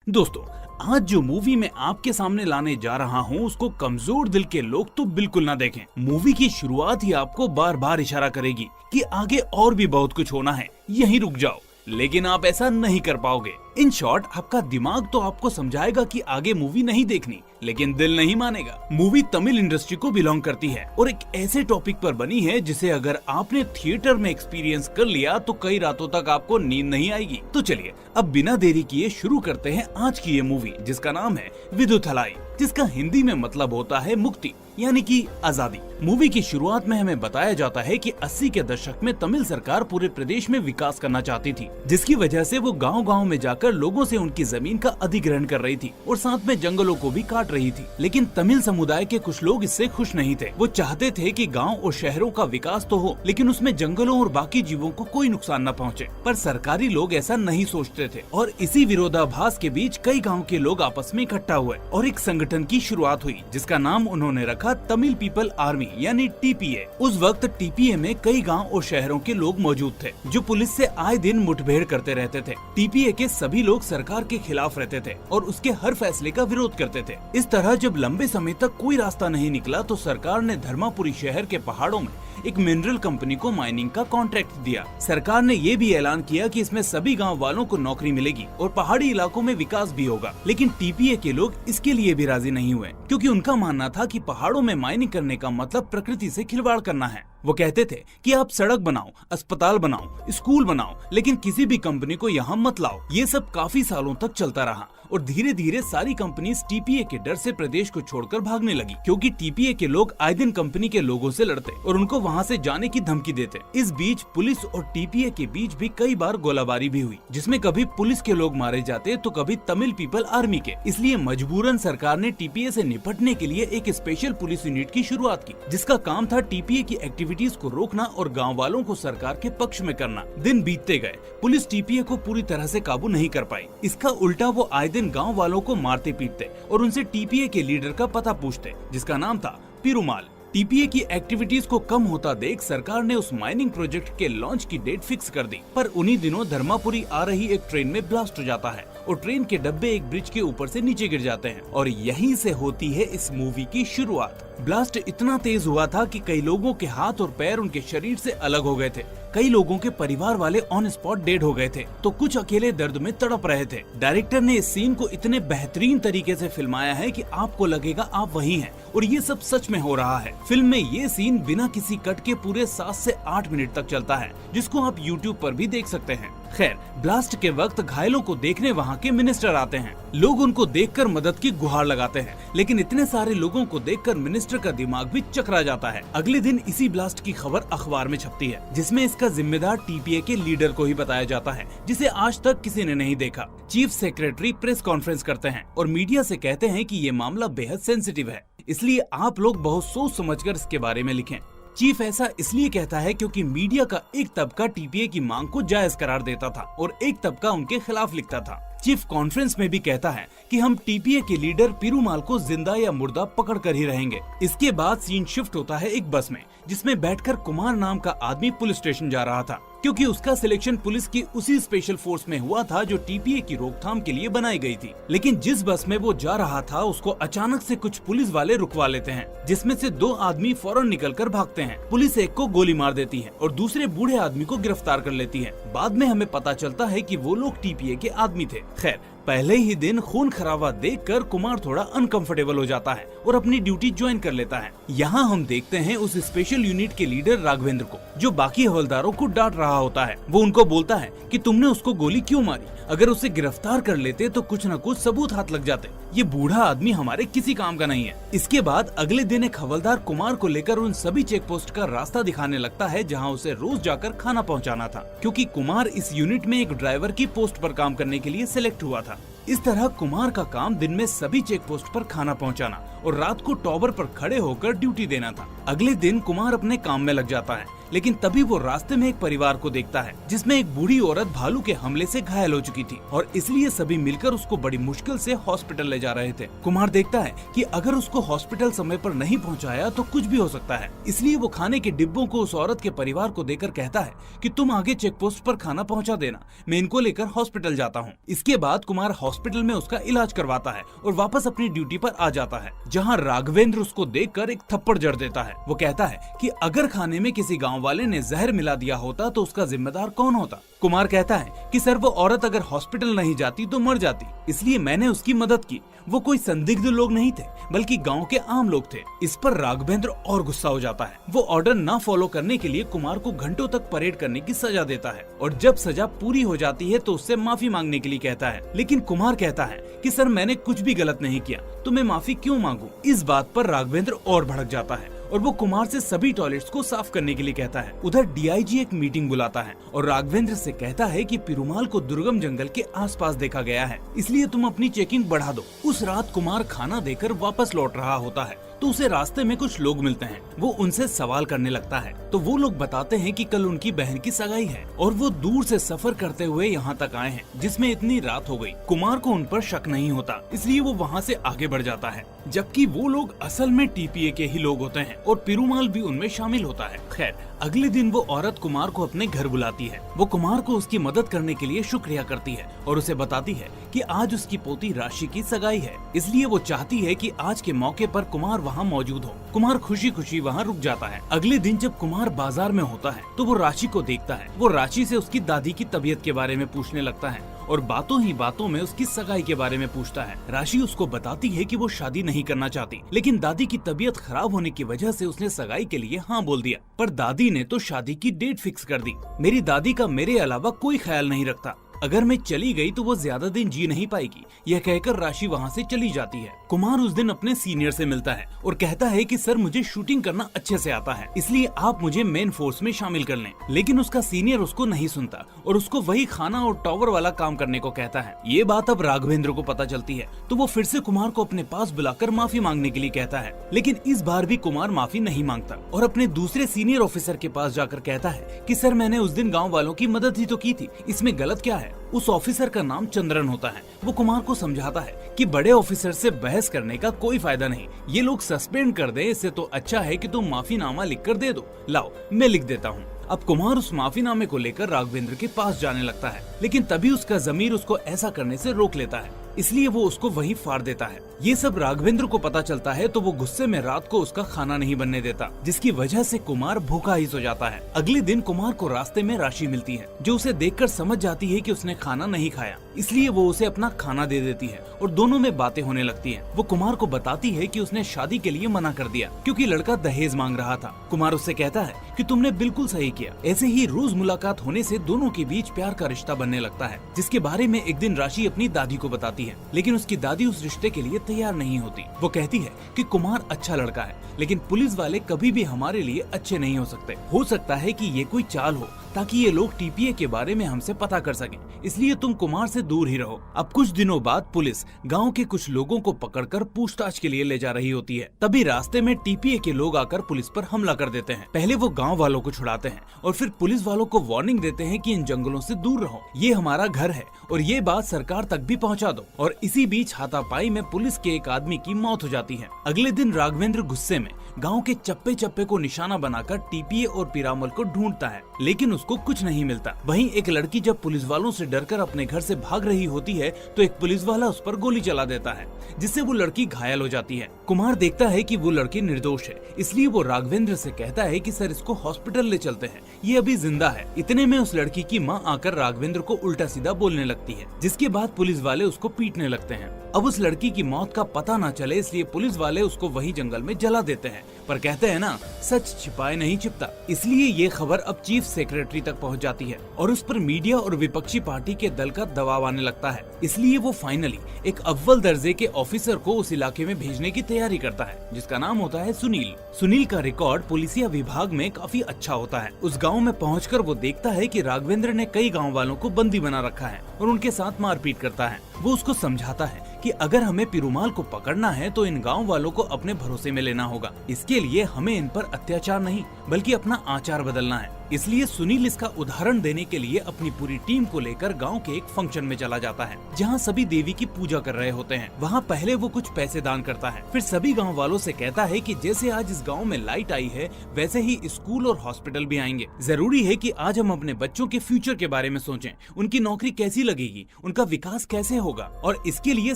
दोस्तों, आज जो मूवी मैं आपके सामने लाने जा रहा हूँ उसको कमजोर दिल के लोग तो बिल्कुल ना देखें। मूवी की शुरुआत ही आपको बार बार इशारा करेगी कि आगे और भी बहुत कुछ होना है, यहीं रुक जाओ। लेकिन आप ऐसा नहीं कर पाओगे। इन शॉर्ट आपका दिमाग तो आपको समझाएगा कि आगे मूवी नहीं देखनी, लेकिन दिल नहीं मानेगा। मूवी तमिल इंडस्ट्री को बिलोंग करती है और एक ऐसे टॉपिक पर बनी है जिसे अगर आपने थिएटर में एक्सपीरियंस कर लिया तो कई रातों तक आपको नींद नहीं आएगी। तो चलिए अब बिना देरी किए शुरू करते हैं आज की ये मूवी, जिसका नाम है विदुथलाई, जिसका हिंदी में मतलब होता है मुक्ति यानी कि आजादी। मूवी की शुरुआत में हमें बताया जाता है कि 80 के दशक में तमिल सरकार पूरे प्रदेश में विकास करना चाहती थी, जिसकी वजह से वो गांव-गांव में जाकर लोगों से उनकी जमीन का अधिग्रहण कर रही थी और साथ में जंगलों को भी काट रही थी। लेकिन तमिल समुदाय के कुछ लोग इससे खुश नहीं थे। वो चाहते थे कि गाँव और शहरों का विकास तो हो, लेकिन उसमें जंगलों और बाकी जीवों को कोई नुकसान न पहुँचे। पर सरकारी लोग ऐसा नहीं सोचते थे और इसी विरोधाभास के बीच कई गाँव के लोग आपस में इकट्ठा हुए और एक संगठन की शुरुआत हुई, जिसका नाम उन्होंने रखा तमिल पीपल आर्मी यानी टीपीए। उस वक्त टीपीए में कई गांव और शहरों के लोग मौजूद थे जो पुलिस से आए दिन मुठभेड़ करते रहते थे। टीपीए के सभी लोग सरकार के खिलाफ रहते थे और उसके हर फैसले का विरोध करते थे। इस तरह जब लंबे समय तक कोई रास्ता नहीं निकला तो सरकार ने धर्मापुरी शहर के पहाड़ों में एक मिनरल कंपनी को माइनिंग का कॉन्ट्रैक्ट दिया। सरकार ने ये भी ऐलान किया कि इसमें सभी गांव वालों को नौकरी मिलेगी और पहाड़ी इलाकों में विकास भी होगा। लेकिन टीपीए के लोग इसके लिए भी राजी नहीं हुए, क्योंकि उनका मानना था कि पहाड़ों में माइनिंग करने का मतलब प्रकृति से खिलवाड़ करना है। वो कहते थे कि आप सड़क बनाओ, अस्पताल बनाओ, स्कूल बनाओ, लेकिन किसी भी कंपनी को यहाँ मत लाओ। ये सब काफी सालों तक चलता रहा और धीरे धीरे सारी कंपनीज टीपीए के डर से प्रदेश को छोड़कर भागने लगी, क्योंकि टीपीए के लोग आए दिन कंपनी के लोगों से लड़ते और उनको वहाँ से जाने की धमकी देते। इस बीच पुलिस और टीपीए के बीच भी कई बार गोलाबारी भी हुई, जिसमें कभी पुलिस के लोग मारे जाते तो कभी तमिल पीपल आर्मी के। इसलिए मजबूरन सरकार ने टीपीए से निपटने के लिए एक स्पेशल पुलिस यूनिट की शुरुआत की, जिसका काम था टीपीए की एक्टिविटीज को रोकना और गाँव वालों को सरकार के पक्ष में करना। दिन बीतते गए, पुलिस टीपीए को पूरी तरह से काबू नहीं कर पाई। इसका उल्टा वो आए दिन गाँव वालों को मारते पीटते और उनसे टीपीए के लीडर का पता पूछते, जिसका नाम था पेरुमाल। टीपीए की एक्टिविटीज को कम होता देख सरकार ने उस माइनिंग प्रोजेक्ट के लॉन्च की डेट फिक्स कर दी। पर उन्हीं दिनों धर्मापुरी आ रही एक ट्रेन में ब्लास्ट हो जाता है और ट्रेन के डब्बे एक ब्रिज के ऊपर से नीचे गिर जाते हैं और यहीं से होती है इस मूवी की शुरुआत। ब्लास्ट इतना तेज हुआ था कि कई लोगों के हाथ और पैर उनके शरीर से अलग हो गए थे। कई लोगों के परिवार वाले ऑन स्पॉट डेड हो गए थे तो कुछ अकेले दर्द में तड़प रहे थे। डायरेक्टर ने इस सीन को इतने बेहतरीन तरीके से फिल्माया है कि आपको लगेगा आप वहीं हैं और ये सब सच में हो रहा है। फिल्म में ये सीन बिना किसी कट के पूरे 7 से 8 मिनट तक चलता है, जिसको आप YouTube पर भी देख सकते हैं। खैर, ब्लास्ट के वक्त घायलों को देखने वहाँ के मिनिस्टर आते हैं। लोग उनको देखकर मदद की गुहार लगाते हैं, लेकिन इतने सारे लोगों को देखकर मिनिस्टर का दिमाग भी चकरा जाता है। अगले दिन इसी ब्लास्ट की खबर अखबार में छपती है, जिसमें इसका जिम्मेदार टीपीए के लीडर को ही बताया जाता है, जिसे आज तक किसी ने नहीं देखा। चीफ सेक्रेटरी प्रेस कॉन्फ्रेंस करते हैं और मीडिया से कहते हैं कि ये मामला बेहद सेंसिटिव है, इसलिए आप लोग बहुत सोच समझकर इसके बारे में लिखें। चीफ ऐसा इसलिए कहता है क्योंकि मीडिया का एक तबका टीपीए की मांग को जायज करार देता था और एक तबका उनके खिलाफ लिखता था। चीफ कॉन्फ्रेंस में भी कहता है कि हम टीपीए के लीडर पेरुमाल को जिंदा या मुर्दा पकड़ कर ही रहेंगे। इसके बाद सीन शिफ्ट होता है एक बस में, जिसमें बैठकर कुमार नाम का आदमी पुलिस स्टेशन जा रहा था, क्योंकि उसका सिलेक्शन पुलिस की उसी स्पेशल फोर्स में हुआ था जो टीपीए की रोकथाम के लिए बनाई गई थी। लेकिन जिस बस में वो जा रहा था उसको अचानक से कुछ पुलिस वाले रुकवा लेते हैं, जिसमें से 2 आदमी फौरन निकलकर भागते हैं। पुलिस एक को गोली मार देती है और दूसरे बूढ़े आदमी को गिरफ्तार कर लेती है। बाद में हमें पता चलता है कि वो लोग टीपीए के आदमी थे। खैर, पहले ही दिन खून खराबा देखकर कुमार थोड़ा अनकंफर्टेबल हो जाता है और अपनी ड्यूटी ज्वाइन कर लेता है। यहाँ हम देखते हैं उस स्पेशल यूनिट के लीडर राघवेंद्र को, जो बाकी हवलदारों को डांट रहा होता है। वो उनको बोलता है कि तुमने उसको गोली क्यों मारी? अगर उसे गिरफ्तार कर लेते तो कुछ न कुछ सबूत हाथ लग जाते। ये बूढ़ा आदमी हमारे किसी काम का नहीं है। इसके बाद अगले दिन एक हवलदार कुमार को लेकर उन सभी चेक पोस्ट का रास्ता दिखाने लगता है जहाँ उसे रोज जाकर खाना पहुँचाना था, क्योंकि कुमार इस यूनिट में एक ड्राइवर की पोस्ट पर काम करने के लिए सिलेक्ट हुआ था। इस तरह कुमार का काम दिन में सभी चेक पोस्ट पर खाना पहुंचाना और रात को टॉवर पर खड़े होकर ड्यूटी देना था। अगले दिन कुमार अपने काम में लग जाता है, लेकिन तभी वो रास्ते में एक परिवार को देखता है जिसमें एक बूढ़ी औरत भालू के हमले से घायल हो चुकी थी और इसलिए सभी मिलकर उसको बड़ी मुश्किल से हॉस्पिटल ले जा रहे थे। कुमार देखता है कि अगर उसको हॉस्पिटल समय पर नहीं पहुंचाया तो कुछ भी हो सकता है, इसलिए वो खाने के डिब्बों को उस औरत के परिवार को देकर कहता है कि तुम आगे चेक पोस्ट पर खाना पहुंचा देना, मैं इनको लेकर हॉस्पिटल जाता हूँ। इसके बाद कुमार हॉस्पिटल में उसका इलाज करवाता है और वापस अपनी ड्यूटी पर आ जाता है, जहाँ राघवेंद्र उसको देखकर एक थप्पड़ जड़ देता है। वो कहता है कि अगर खाने में किसी गाँव वाले ने जहर मिला दिया होता तो उसका जिम्मेदार कौन होता। कुमार कहता है कि सर वो औरत अगर हॉस्पिटल नहीं जाती तो मर जाती, इसलिए मैंने उसकी मदद की। वो कोई संदिग्ध लोग नहीं थे बल्कि गांव के आम लोग थे। इस पर राघवेंद्र और गुस्सा हो जाता है। वो ऑर्डर ना फॉलो करने के लिए कुमार को घंटों तक परेड करने की सजा देता है और जब सजा पूरी हो जाती है तो उससे माफी मांगने के लिए कहता है, लेकिन कुमार कहता है कि सर मैंने कुछ भी गलत नहीं किया तो मैं माफी क्यों मांगू। इस बात पर राघवेंद्र और भड़क जाता है और वो कुमार से सभी टॉयलेट्स को साफ करने के लिए कहता है। उधर डीआईजी एक मीटिंग बुलाता है और राघवेंद्र से कहता है कि पेरुमाल को दुर्गम जंगल के आसपास देखा गया है, इसलिए तुम अपनी चेकिंग बढ़ा दो। उस रात कुमार खाना देकर वापस लौट रहा होता है तो उसे रास्ते में कुछ लोग मिलते हैं। वो उनसे सवाल करने लगता है तो वो लोग बताते हैं कि कल उनकी बहन की सगाई है और वो दूर से सफर करते हुए यहाँ तक आए हैं जिसमें इतनी रात हो गई। कुमार को उन पर शक नहीं होता, इसलिए वो वहाँ से आगे बढ़ जाता है, जबकि वो लोग असल में टीपीए के ही लोग होते हैं और पेरुमाल भी उनमें शामिल होता है। खैर अगले दिन वो औरत कुमार को अपने घर बुलाती है। वो कुमार को उसकी मदद करने के लिए शुक्रिया करती है और उसे बताती है कि आज उसकी पोती राशि की सगाई है, इसलिए वो चाहती है कि आज के मौके पर कुमार वहाँ मौजूद हो। कुमार खुशी खुशी वहाँ रुक जाता है। अगले दिन जब कुमार बाजार में होता है तो वो राशि को देखता है। वो राशि से उसकी दादी की तबीयत के बारे में पूछने लगता है और बातों ही बातों में उसकी सगाई के बारे में पूछता है। राशि उसको बताती है कि वो शादी नहीं करना चाहती, लेकिन दादी की तबीयत खराब होने की वजह से उसने सगाई के लिए हाँ बोल दिया, पर दादी ने तो शादी की डेट फिक्स कर दी। मेरी दादी का मेरे अलावा कोई ख्याल नहीं रखता, अगर मैं चली गई तो वो ज्यादा दिन जी नहीं पाएगी। यह कहकर राशि वहाँ से चली जाती है। कुमार उस दिन अपने सीनियर से मिलता है और कहता है कि सर मुझे शूटिंग करना अच्छे से आता है, इसलिए आप मुझे मेन फोर्स में शामिल कर लें। लेकिन उसका सीनियर उसको नहीं सुनता और उसको वही खाना और टावर वाला काम करने को कहता है। ये बात अब राघवेंद्र को पता चलती है तो वो फिर से कुमार को अपने पास बुलाकर माफी मांगने के लिए कहता है, लेकिन इस बार भी कुमार माफी नहीं मांगता और अपने दूसरे सीनियर ऑफिसर के पास जाकर कहता है कि सर मैंने उस दिन गाँव वालों की मदद ही तो की थी, इसमें गलत क्या है। उस ऑफिसर का नाम चंद्रन होता है। वो कुमार को समझाता है कि बड़े ऑफिसर से बहस करने का कोई फायदा नहीं, ये लोग सस्पेंड कर दें, इससे तो अच्छा है कि तुम माफीनामा लिख कर दे दो। लाओ मैं लिख देता हूँ। अब कुमार उस माफीनामे को लेकर राघवेंद्र के पास जाने लगता है, लेकिन तभी उसका जमीर उसको ऐसा करने से रोक लेता है, इसलिए वो उसको वहीं फाड़ देता है। ये सब राघवेंद्र को पता चलता है तो वो गुस्से में रात को उसका खाना नहीं बनने देता, जिसकी वजह से कुमार भूखा ही सो जाता है। अगले दिन कुमार को रास्ते में राशि मिलती है, जो उसे देखकर समझ जाती है कि उसने खाना नहीं खाया, इसलिए वो उसे अपना खाना दे देती है और दोनों में बातें होने लगती है। वो कुमार को बताती है कि उसने शादी के लिए मना कर दिया क्योंकि लड़का दहेज मांग रहा था। कुमार उससे कहता है कि तुमने बिल्कुल सही किया। ऐसे ही रोज मुलाकात होने से दोनों के बीच प्यार का रिश्ता बनने लगता है, जिसके बारे में एक दिन राशि अपनी दादी को बताती है, लेकिन उसकी दादी उस रिश्ते के लिए तैयार नहीं होती। वो कहती है कि कुमार अच्छा लड़का है, लेकिन पुलिस वाले कभी भी हमारे लिए अच्छे नहीं हो सकते। हो सकता है कि ये कोई चाल हो ताकि ये लोग टीपीए के बारे में हमसे पता कर सकें, इसलिए तुम कुमार से दूर ही रहो। अब कुछ दिनों बाद पुलिस गांव के कुछ लोगों को पकड़कर पूछताछ के लिए ले जा रही होती है। तभी रास्ते में टीपीए के लोग आकर पुलिस पर हमला कर देते हैं। पहले वो गांव वालों को छुड़ाते हैं और फिर पुलिस वालों को वार्निंग देते हैं कि इन जंगलों से दूर रहो, ये हमारा घर है और ये बात सरकार तक भी पहुंचा दो। और इसी बीच हाथापाई में पुलिस के एक आदमी की मौत हो जाती है। अगले दिन राघवेंद्र गुस्से में गांव के चप्पे चप्पे को निशाना बनाकर टीपीए और पीरामल को ढूंढता है, लेकिन उसको कुछ नहीं मिलता। वहीं एक लड़की जब पुलिस वालों से डरकर अपने घर से भाग रही होती है तो एक पुलिस वाला उस पर गोली चला देता है, जिससे वो लड़की घायल हो जाती है। कुमार देखता है कि वो लड़की निर्दोष है, इसलिए वो राघवेंद्र से कहता है कि सर इसको हॉस्पिटल ले चलते हैं, ये अभी जिंदा है। इतने में उस लड़की की माँ आकर राघवेंद्र को उल्टा सीधा बोलने लगती है, जिसके बाद पुलिस वाले उसको पीटने लगते हैं। अब उस लड़की की मौत का पता न चले इसलिए पुलिस वाले उसको वही जंगल में जला देते हैं, पर कहते हैं ना, सच छिपाए नहीं छिपता। इसलिए ये खबर अब चीफ सेक्रेटरी तक पहुंच जाती है और उस पर मीडिया और विपक्षी पार्टी के दल का दबाव आने लगता है। इसलिए वो फाइनली एक अव्वल दर्जे के ऑफिसर को उस इलाके में भेजने की तैयारी करता है, जिसका नाम होता है सुनील। सुनील का रिकॉर्ड पुलिसिया विभाग में काफी अच्छा होता है। उस गाँव में पहुँचकर वो देखता है कि राघवेंद्र ने कई गाँव वालों को बंदी बना रखा है और उनके साथ मारपीट करता है। वो उसको समझाता है कि अगर हमें पीरूमाल को पकड़ना है तो इन गांव वालों को अपने भरोसे में लेना होगा। इसके लिए हमें इन पर अत्याचार नहीं बल्कि अपना आचार बदलना है। इसलिए सुनील इसका उदाहरण देने के लिए अपनी पूरी टीम को लेकर गांव के एक फंक्शन में चला जाता है जहां सभी देवी की पूजा कर रहे होते हैं। वहां पहले वो कुछ पैसे दान करता है, फिर सभी गांव वालों से कहता है कि जैसे आज इस गांव में लाइट आई है वैसे ही स्कूल और हॉस्पिटल भी आएंगे। जरूरी है कि आज हम अपने बच्चों के फ्यूचर के बारे में सोचें, उनकी नौकरी कैसी लगेगी, उनका विकास कैसे होगा, और इसके लिए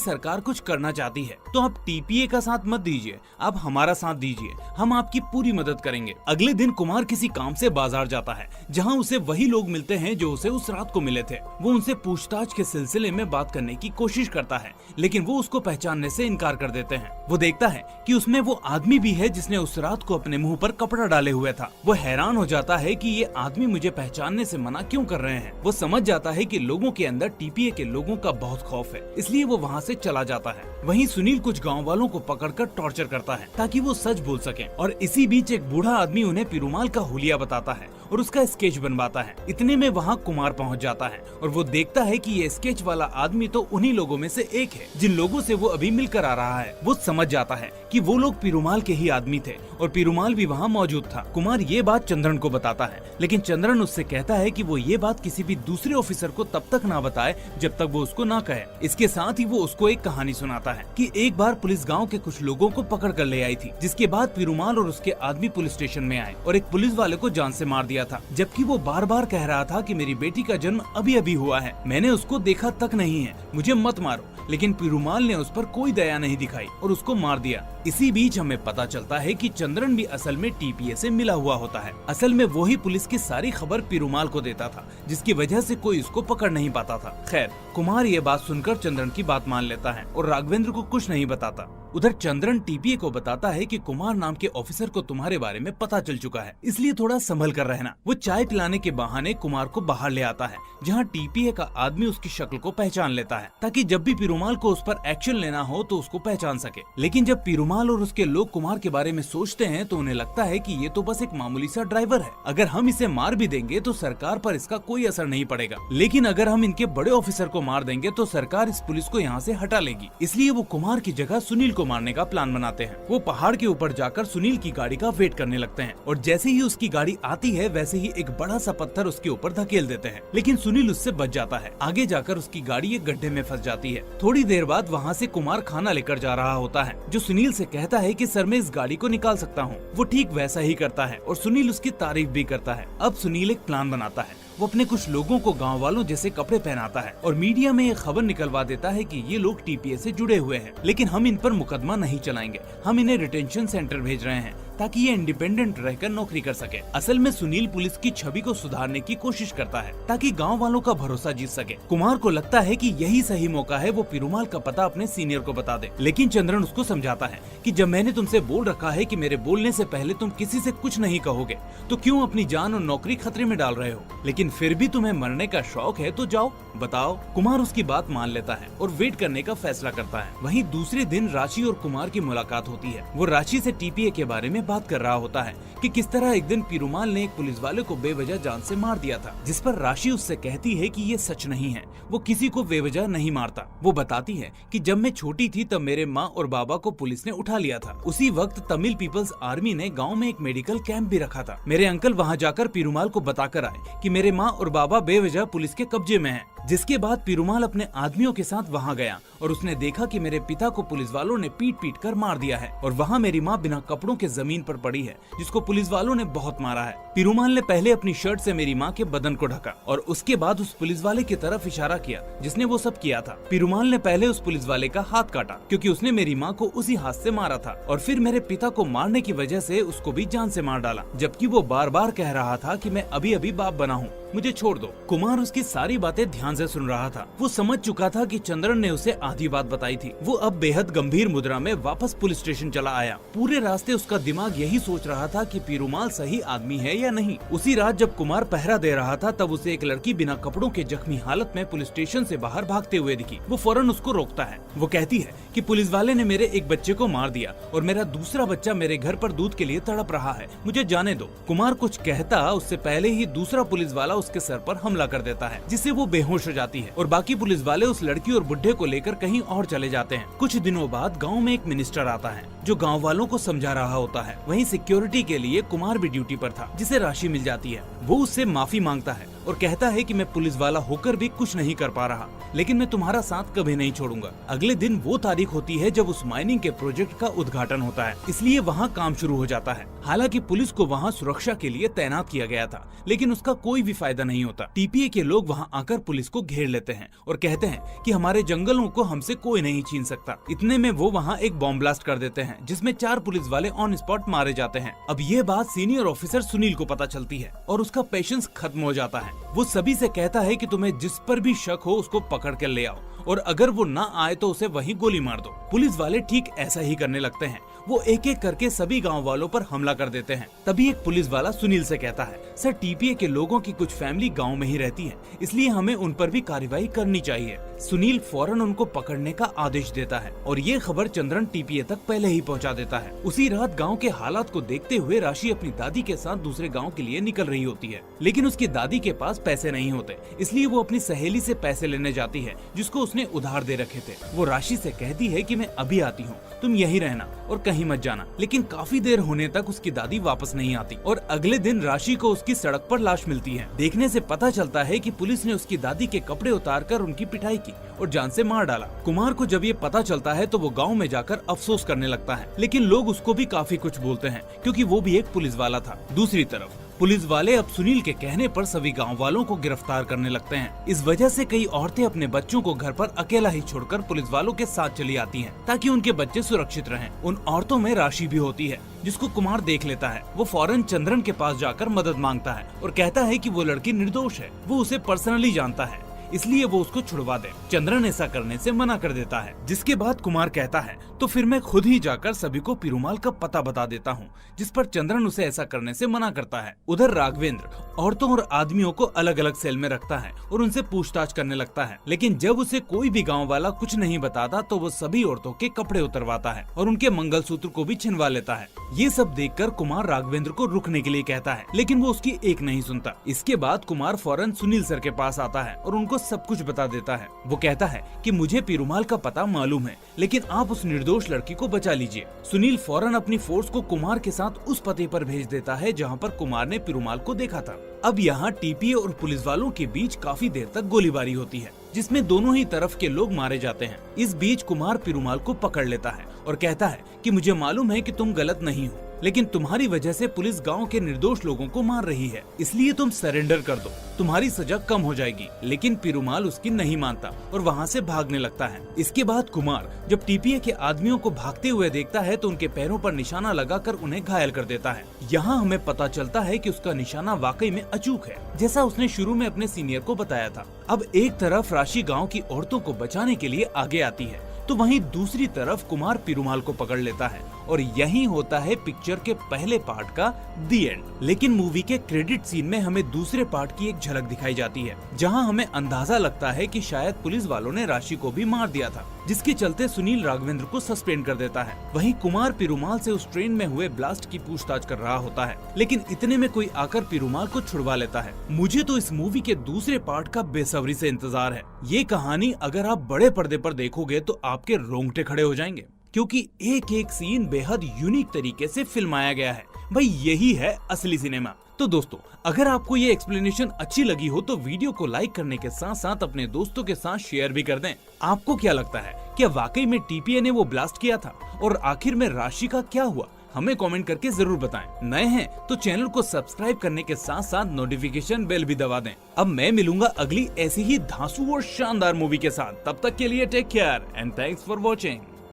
सरकार कुछ करना चाहती है। तो आप टीपीए का साथ मत दीजिए, आप हमारा साथ दीजिए, हम आपकी पूरी मदद करेंगे। अगले दिन कुमार किसी काम से बाजार जाता है जहां उसे वही लोग मिलते हैं जो उसे उस रात को मिले थे। वो उनसे पूछताछ के सिलसिले में बात करने की कोशिश करता है लेकिन वो उसको पहचानने से इनकार कर देते हैं। वो देखता है कि उसमें वो आदमी भी है जिसने उस रात को अपने मुंह पर कपड़ा डाले हुए था। वो हैरान हो जाता है कि ये आदमी मुझे पहचानने से मना क्यों कर रहे हैं। वो समझ जाता है कि लोगों के अंदर टीपीए के लोगों का बहुत खौफ है, इसलिए वो वहाँ से चला जाता है। वहीं सुनील कुछ गाँव वालों को पकड़कर टॉर्चर करता है ताकि वो सच बोल सके, और इसी बीच एक बूढ़ा आदमी उन्हें पीरूमाल का हुलिया बताता है और उसका स्केच बनवाता है। इतने में वहाँ कुमार पहुँच जाता है और वो देखता है कि ये स्केच वाला आदमी तो उन्हीं लोगों में से एक है जिन लोगों से वो अभी मिलकर आ रहा है। वो समझ जाता है कि वो लोग पीरूमाल के ही आदमी थे और पीरूमाल भी वहाँ मौजूद था। कुमार ये बात चंद्रन को बताता है लेकिन चंद्रन उससे कहता है कि वो ये बात किसी भी दूसरे ऑफिसर को तब तक ना बताए जब तक वो उसको ना कहे। इसके साथ ही वो उसको एक कहानी सुनाता है कि एक बार पुलिस गाँव के कुछ लोगों को पकड़ कर ले आई थी, जिसके बाद पीरूमाल और उसके आदमी पुलिस स्टेशन में आए और एक पुलिस वाले को जान से मार दिया था, जबकि वो बार बार कह रहा था कि मेरी बेटी का जन्म अभी अभी हुआ है, मैंने उसको देखा तक नहीं है, मुझे मत मारो। लेकिन पीरूमाल ने उस पर कोई दया नहीं दिखाई और उसको मार दिया। इसी बीच हमें पता चलता है कि चंद्रन भी असल में टीपीए से मिला हुआ होता है। असल में वो ही पुलिस की सारी खबर पीरूमाल को देता था, जिसकी वजह से कोई उसको पकड़ नहीं पाता था। खैर, कुमार ये बात सुनकर चंद्रन की बात मान लेता है और राघवेंद्र को कुछ नहीं बताता। उधर चंद्रन टीपीए को बताता है कि कुमार नाम के ऑफिसर को तुम्हारे बारे में पता चल चुका है, इसलिए थोड़ा संभल कर रहना। वो चाय पिलाने के बहाने कुमार को बाहर ले आता है जहाँ टीपीए का आदमी उसकी शक्ल को पहचान लेता है ताकि जब भी पीरूमाल को उस पर एक्शन लेना हो तो उसको पहचान सके। लेकिन जब पीरूमाल और उसके लोग कुमार के बारे में सोचते हैं तो उन्हें लगता है कि ये तो बस एक मामूली सा ड्राइवर है, अगर हम इसे मार भी देंगे तो सरकार पर इसका कोई असर नहीं पड़ेगा, लेकिन अगर हम इनके बड़े ऑफिसर को मार देंगे तो सरकार इस पुलिस को यहाँ से हटा लेगी। इसलिए वो कुमार की जगह सुनील को मारने का प्लान बनाते हैं। वो पहाड़ के ऊपर जाकर सुनील की गाड़ी का वेट करने लगते हैं और जैसे ही उसकी गाड़ी आती है वैसे ही एक बड़ा सा पत्थर उसके ऊपर धकेल देते हैं, लेकिन सुनील उससे बच जाता है। आगे जाकर उसकी गाड़ी एक गड्ढे में फंस जाती है। थोड़ी देर बाद वहाँ से कुमार खाना लेकर जा रहा होता है जो सुनील से कहता है कि सर मैं इस गाड़ी को निकाल सकता हूँ। वो ठीक वैसा ही करता है और सुनील उसकी तारीफ भी करता है। अब सुनील एक प्लान बनाता है। वो अपने कुछ लोगों को गांव वालों जैसे कपड़े पहनाता है और मीडिया में एक खबर निकलवा देता है कि ये लोग टीपीए से जुड़े हुए हैं, लेकिन हम इन पर मुकदमा नहीं चलाएंगे, हम इन्हें रिटेंशन सेंटर भेज रहे हैं ताकि ये इंडिपेंडेंट रहकर नौकरी कर सके। असल में सुनील पुलिस की छवि को सुधारने की कोशिश करता है ताकि गांव वालों का भरोसा जीत सके। कुमार को लगता है कि यही सही मौका है वो पीरूमाल का पता अपने सीनियर को बता दे, लेकिन चंद्रन उसको समझाता है कि जब मैंने तुमसे बोल रखा है कि मेरे बोलने से पहले तुम किसी से कुछ नहीं कहोगे तो क्यों अपनी जान और नौकरी खतरे में डाल रहे हो, लेकिन फिर भी तुम्हें मरने का शौक है तो जाओ बताओ। कुमार उसकी बात मान लेता है और वेट करने का फैसला करता है। वहीं दूसरे दिन राशि और कुमार की मुलाकात होती है। वो राशि से टीपीए के बारे में बात कर रहा होता है कि किस तरह एक दिन पीरूमाल ने एक पुलिस वाले को बेवजह जान से मार दिया था, जिस पर राशि उससे कहती है कि ये सच नहीं है, वो किसी को बेवजह नहीं मारता। वो बताती है कि जब मैं छोटी थी तब मेरे माँ और बाबा को पुलिस ने उठा लिया था। उसी वक्त तमिल पीपल्स आर्मी ने गाँव में एक मेडिकल कैंप भी रखा था। मेरे अंकल वहाँ जाकर पीरूमाल को बताकर आए कि मेरे माँ और बाबा बेवजह पुलिस के कब्जे में हैं। जिसके बाद पीरूमाल अपने आदमियों के साथ वहाँ गया और उसने देखा कि मेरे पिता को पुलिस वालों ने पीट पीट कर मार दिया है और वहाँ मेरी माँ बिना कपड़ों के जमीन पर पड़ी है, जिसको पुलिस वालों ने बहुत मारा है। पीरूमाल ने पहले अपनी शर्ट से मेरी माँ के बदन को ढका और उसके बाद उस पुलिस वाले की तरफ इशारा किया जिसने वो सब किया था। पीरूमाल ने पहले उस पुलिस वाले का हाथ काटा क्योंकि उसने मेरी माँ को उसी हाथ से मारा था और फिर मेरे पिता को मारने की वजह से उसको भी जान से मार डाला, जबकि वो बार बार कह रहा था कि मैं अभी अभी बाप बना हूँ, मुझे छोड़ दो। कुमार उसकी सारी बातें ध्यान से सुन रहा था। वो समझ चुका था कि चंद्रन ने उसे आधी बात बताई थी। वो अब बेहद गंभीर मुद्रा में वापस पुलिस स्टेशन चला आया। पूरे रास्ते उसका दिमाग यही सोच रहा था कि पीरूमाल सही आदमी है या नहीं। उसी रात जब कुमार पहरा दे रहा था तब उसे एक लड़की बिना कपड़ों के जख्मी हालत में पुलिस स्टेशन से बाहर भागते हुए दिखी। वो फौरन उसको रोकता है। वो कहती है कि पुलिस वाले ने मेरे एक बच्चे को मार दिया और मेरा दूसरा बच्चा मेरे घर पर दूध के लिए तड़प रहा है, मुझे जाने दो। कुमार कुछ कहता उससे पहले ही दूसरा पुलिस वाला उसके सर पर हमला कर देता है, जिससे वो बेहोश हो जाती है और बाकी पुलिस वाले उस लड़की और बुढ़े को लेकर कहीं और चले जाते हैं। कुछ दिनों बाद गाँव में एक मिनिस्टर आता है जो गाँव वालों को समझा रहा होता है। वहीं सिक्योरिटी के लिए कुमार भी ड्यूटी पर था, जिसे राशि मिल जाती है। वो उससे माफी मांगता है और कहता है कि मैं पुलिस वाला होकर भी कुछ नहीं कर पा रहा, लेकिन मैं तुम्हारा साथ कभी नहीं छोड़ूंगा। अगले दिन वो तारीख होती है जब उस माइनिंग के प्रोजेक्ट का उद्घाटन होता है, इसलिए वहाँ काम शुरू हो जाता है। हालांकि पुलिस को वहाँ सुरक्षा के लिए तैनात किया गया था, लेकिन उसका कोई भी फायदा नहीं होता। टीपीए के लोग वहाँ आकर पुलिस को घेर लेते हैं और कहते हैं कि हमारे जंगलों को हमसे कोई नहीं छीन सकता। इतने में वो वहाँ एक बॉम्ब ब्लास्ट कर देते हैं, जिसमें 4 पुलिस वाले ऑन स्पॉट मारे जाते हैं। अब ये बात सीनियर ऑफिसर सुनील को पता चलती है और उसका पेशेंस खत्म हो जाता है। वो सभी से कहता है कि तुम्हें जिस पर भी शक हो उसको पकड़ कर ले आओ, और अगर वो ना आए तो उसे वहीं गोली मार दो। पुलिस वाले ठीक ऐसा ही करने लगते हैं। वो एक एक करके सभी गांव वालों पर हमला कर देते हैं। तभी एक पुलिस वाला सुनील से कहता है, सर टीपीए के लोगों की कुछ फैमिली गांव में ही रहती है, इसलिए हमें उन पर भी कार्रवाई करनी चाहिए। सुनील फौरन उनको पकड़ने का आदेश देता है और ये खबर चंद्रन टीपीए तक पहले ही पहुंचा देता है। उसी रात गांव के हालात को देखते हुए राशि अपनी दादी के साथ दूसरे गांव के लिए निकल रही होती है, लेकिन उसकी दादी के पास पैसे नहीं होते, इसलिए वो अपनी सहेली से पैसे लेने जाती है जिसको उसने उधार दे रखे थे। वो राशि से कहती है कि मैं अभी आती हूँ, तुम यहीं रहना और कहीं मत जाना। लेकिन काफी देर होने तक उसकी दादी वापस नहीं आती और अगले दिन राशि को उसकी सड़क पर लाश मिलती है। देखने से पता चलता है कि पुलिस ने उसकी दादी के कपड़े उतारकर उनकी पिटाई की और जान से मार डाला। कुमार को जब ये पता चलता है तो वो गांव में जाकर अफसोस करने लगता है, लेकिन लोग उसको भी काफी कुछ बोलते हैं क्योंकि वो भी एक पुलिस वाला था। दूसरी तरफ पुलिस वाले अब सुनील के कहने पर सभी गांव वालों को गिरफ्तार करने लगते हैं। इस वजह से कई औरतें अपने बच्चों को घर पर अकेला ही छोड़कर पुलिस वालों के साथ चली आती हैं, ताकि उनके बच्चे सुरक्षित रहें। उन औरतों में राशि भी होती है, जिसको कुमार देख लेता है। वो फौरन चंद्रन के पास जाकर मदद मांगता है और कहता है कि वो लड़की निर्दोष है, वो उसे पर्सनली जानता है, इसलिए वो उसको छुड़वा दे। चंद्रन ऐसा करने से मना कर देता है, जिसके बाद कुमार कहता है तो फिर मैं खुद ही जाकर सभी को पीरूमाल का पता बता देता हूँ, जिस पर चंद्रन उसे ऐसा करने से मना करता है। उधर राघवेंद्र औरतों और आदमियों को अलग अलग सेल में रखता है और उनसे पूछताछ करने लगता है, लेकिन जब उसे कोई भी गाँव वाला कुछ नहीं बताता तो वो सभी औरतों के कपड़े उतरवाता है और उनके मंगलसूत्र को भी छिनवा लेता है। ये सब देखकर कुमार राघवेंद्र को रुकने के लिए कहता है, लेकिन वो उसकी एक नहीं सुनता। इसके बाद कुमार फौरन सुनील सर के पास आता है और उनको सब कुछ बता देता है। वो कहता है कि मुझे पीरूमाल का पता मालूम है, लेकिन आप उस निर्दोष लड़की को बचा लीजिए। सुनील फौरन अपनी फोर्स को कुमार के साथ उस पते पर भेज देता है जहाँ पर कुमार ने पीरूमाल को देखा था। अब यहाँ टीपीए और पुलिस वालों के बीच काफी देर तक गोलीबारी होती है, जिसमें दोनों ही तरफ के लोग मारे जाते हैं। इस बीच कुमार पीरूमाल को पकड़ लेता है और कहता है कि मुझे मालूम है कि तुम गलत नहीं हो, लेकिन तुम्हारी वजह से पुलिस गांव के निर्दोष लोगों को मार रही है, इसलिए तुम सरेंडर कर दो, तुम्हारी सजा कम हो जाएगी। लेकिन पीरूमाल उसकी नहीं मानता और वहां से भागने लगता है। इसके बाद कुमार जब टीपीए के आदमियों को भागते हुए देखता है तो उनके पैरों पर निशाना लगाकर उन्हें घायल कर देता है। यहाँ हमें पता चलता है कि उसका निशाना वाकई में अचूक है, जैसा उसने शुरू में अपने सीनियर को बताया था। अब एक तरफ राशि गाँव की औरतों को बचाने के लिए आगे आती है, तो वहीं दूसरी तरफ कुमार पीरूमाल को पकड़ लेता है और यही होता है पिक्चर के पहले पार्ट का दी एंड। लेकिन मूवी के क्रेडिट सीन में हमें दूसरे पार्ट की एक झलक दिखाई जाती है, जहां हमें अंदाजा लगता है कि शायद पुलिस वालों ने राशि को भी मार दिया था, जिसके चलते सुनील राघवेंद्र को सस्पेंड कर देता है। वहीं कुमार पीरूमाल से उस ट्रेन में हुए ब्लास्ट की पूछताछ कर रहा होता है, लेकिन इतने में कोई आकर पीरूमाल को छुड़वा लेता है। मुझे तो इस मूवी के दूसरे पार्ट का बेसब्री से इंतजार है। ये कहानी अगर आप बड़े पर्दे पर देखोगे तो आपके रोंगटे खड़े हो जाएंगे, क्योंकि एक एक सीन बेहद यूनिक तरीके से फिल्माया गया है। भाई यही है असली सिनेमा। तो दोस्तों, अगर आपको ये एक्सप्लेनेशन अच्छी लगी हो तो वीडियो को लाइक करने के साथ साथ अपने दोस्तों के साथ शेयर भी कर दें। आपको क्या लगता है, क्या वाकई में टीपीए ने वो ब्लास्ट किया था और आखिर में राशि का क्या हुआ? हमें कमेंट करके जरूर बताएं। नए हैं तो चैनल को सब्सक्राइब करने के साथ साथ नोटिफिकेशन बेल भी दबा दें। अब मैं मिलूंगा अगली ऐसी ही धांसू और शानदार मूवी के साथ। तब तक के लिए take care and thanks for watching.